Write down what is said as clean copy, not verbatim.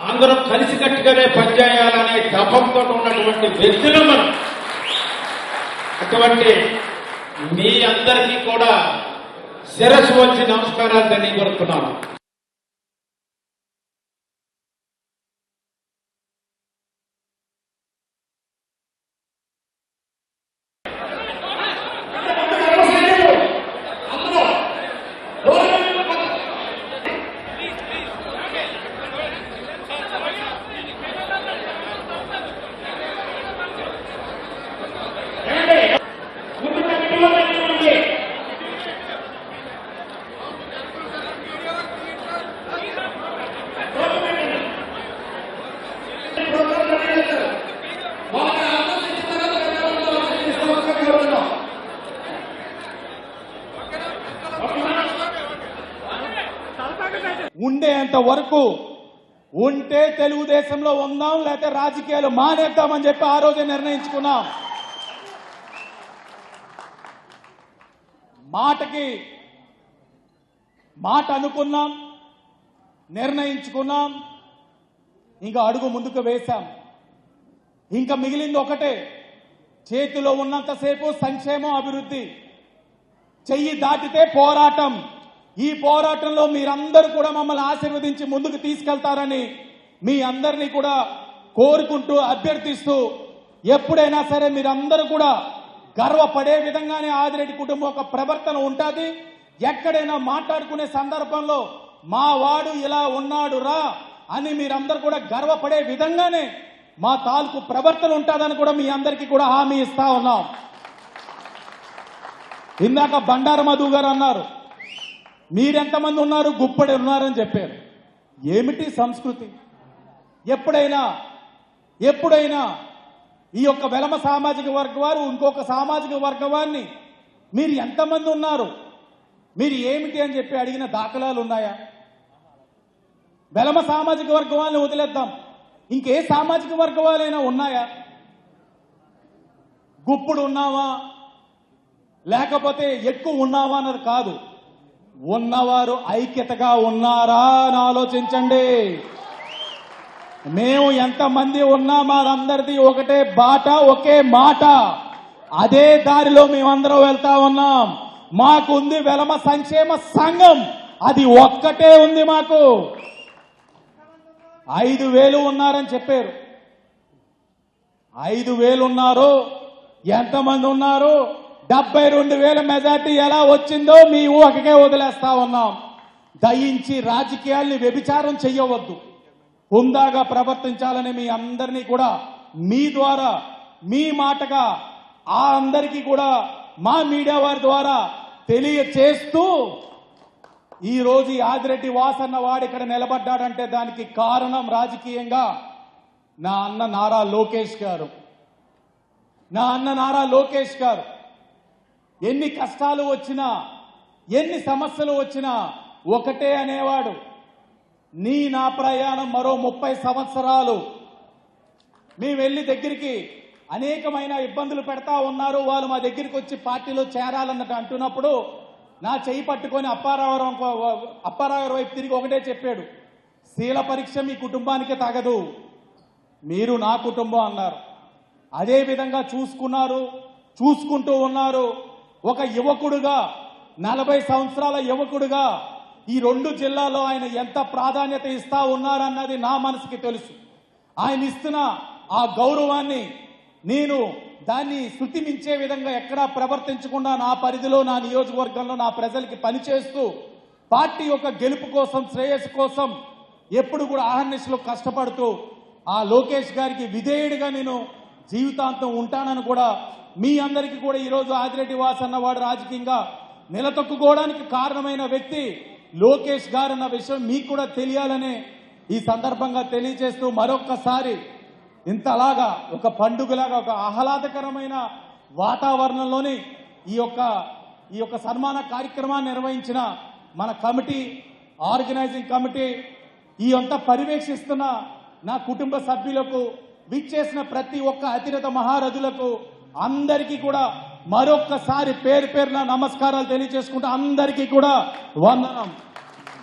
అందరం కలిసికట్టుగానే పనిచేయాలనే తపంతో ఉన్నటువంటి వ్యక్తులు మనం. అటువంటి మీ అందరికీ కూడా శిరస్సు వచ్చి నమస్కారాలు తెలియజేస్తున్నాను. ఉండేంత వరకు ఉంటే తెలుగుదేశంలో ఉందాం, లేకపోతే రాజకీయాలు మానేద్దామని చెప్పి ఆ రోజే నిర్ణయించుకున్నాం. మాటకి మాట అనుకున్నాం, నిర్ణయించుకున్నాం, ఇంకా అడుగు ముందుకు వేశాం. ఇంకా మిగిలింది ఒకటే, చేతిలో ఉన్నంతసేపు సంక్షేమం, అభివృద్ధి. చెయ్యి దాటితే పోరాటం. ఈ పోరాటంలో మీరందరూ కూడా మమ్మల్ని ఆశీర్వదించి ముందుకు తీసుకెళ్తారని మీ అందరినీ కూడా కోరుకుంటూ, అభ్యర్థిస్తూ, ఎప్పుడైనా సరే మీరందరూ కూడా గర్వపడే విధంగానే ఆదిరెడ్డి కుటుంబం ఒక ప్రవర్తన ఉంటుంది. ఎక్కడైనా మాట్లాడుకునే సందర్భంలో మా వాడు ఇలా ఉన్నాడు రా అని మీరందరూ కూడా గర్వపడే విధంగానే మా తాలూకు ప్రవర్తన ఉంటుందని కూడా మీ అందరికీ కూడా హామీ ఇస్తా ఉన్నాం. ఇందాక బండారు మధు గారు అన్నారు, మీరెంతమంది ఉన్నారు, గుప్పడి ఉన్నారని చెప్పారు. ఏమిటి సంస్కృతి? ఎప్పుడైనా ఈ యొక్క వెలమ సామాజిక వర్గ వారు ఇంకొక సామాజిక వర్గ వారిని మీరు ఎంతమంది ఉన్నారు, మీరు ఏమిటి అని చెప్పి అడిగిన దాఖలాలు ఉన్నాయా? వెలమ సామాజిక వర్గ వాళ్ళని వదిలేద్దాం, ఇంకే సామాజిక వర్గ వాళ్ళైనా ఉన్నాయా? గుప్పుడు ఉన్నావా లేకపోతే ఎక్కువ ఉన్నావా అన్నది కాదు, ఉన్నవారు ఐక్యతగా ఉన్నారా అని ఆలోచించండి. మేము ఎంతమంది ఉన్నా మాదందరిది ఒకటే బాట, ఒకే మాట. అదే దారిలో మేమందరం వెళ్తా ఉన్నాం. మాకుంది వెలమ సంక్షేమ సంఘం, అది ఒక్కటే ఉంది మాకు. 5,000 ఉన్నారని చెప్పారు. 5,000 ఉన్నారు. ఎంతమంది ఉన్నారు? 72,000 మెజార్టీ ఎలా వచ్చిందో మీ ఊహకే వదిలేస్తా ఉన్నాం. దయించి రాజకీయాల్ని వ్యభిచారం చెయ్యవద్దు, హుందాగా ప్రవర్తించాలని మీ అందరినీ కూడా మీ ద్వారా, మీ మాటగా ఆ అందరికీ కూడా మా మీడియా వారి ద్వారా తెలియచేస్తూ ఈ రోజు ఈ ఆదిరెడ్డి వాసన్న వాడు ఇక్కడ నిలబడ్డాడంటే దానికి కారణం రాజకీయంగా నా అన్న నారా లోకేష్ గారు. నా అన్న నారా లోకేష్ గారు ఎన్ని కష్టాలు వచ్చినా, ఎన్ని సమస్యలు వచ్చినా ఒకటే అనేవాడు, నా ప్రయాణం మరో 30 సంవత్సరాలు. మేము వెళ్ళి దగ్గరికి అనేకమైన ఇబ్బందులు పెడతా ఉన్నారు, వాళ్ళు మా దగ్గరికి వచ్చి పార్టీలో చేరాలన్నట్టు అంటున్నప్పుడు నా చెయ్యి పట్టుకొని అప్పారావు వైపు తిరిగి ఒకటే చెప్పాడు, శీల పరీక్ష మీ కుటుంబానికి తగదు, మీరు నా కుటుంబం అన్నారు. అదే విధంగా చూసుకుంటూ ఉన్నారు. ఒక యువకుడుగా, 40 సంవత్సరాల యువకుడుగా ఈ 2 జిల్లాల్లో ఆయన ఎంత ప్రాధాన్యత ఇస్తా ఉన్నారన్నది నా మనసుకి తెలుసు. ఆయన ఇస్తున్న ఆ గౌరవాన్ని నేను దాన్ని శృతి మించే విధంగా ఎక్కడా ప్రవర్తించకుండా నా పరిధిలో, నా నియోజకవర్గంలో నా ప్రజలకి పనిచేస్తూ పార్టీ యొక్క గెలుపు కోసం, శ్రేయస్సు కోసం ఎప్పుడు కూడా ఆహర్నిశలో కష్టపడుతూ ఆ లోకేష్ గారికి విధేయుడిగా నేను జీవితాంతం ఉంటానని కూడా మీ అందరికీ కూడా ఈరోజు ఆదిరెడ్డి వాసన్న వాడు రాజకీయంగా నిలదొక్కుకోవడానికి కారణమైన వ్యక్తి లోకేష్ గారు అన్న విషయం మీకు కూడా తెలియాలని ఈ సందర్భంగా తెలియజేస్తూ మరొక్కసారి ఇంతలాగా ఒక పండుగలాగా, ఒక ఆహ్లాదకరమైన వాతావరణంలోని ఈ యొక్క సన్మాన కార్యక్రమాన్ని నిర్వహించిన మన కమిటీ, ఆర్గనైజింగ్ కమిటీ, ఈ అంతా పర్యవేక్షిస్తున్న నా కుటుంబ సభ్యులకు, విచ్చేసిన ప్రతి ఒక్క అతిరథ మహారథులకు అందరికీ కూడా మరొక్కసారి పేరు పేరున నమస్కారాలు తెలియజేసుకుంటూ అందరికీ కూడా వందనం.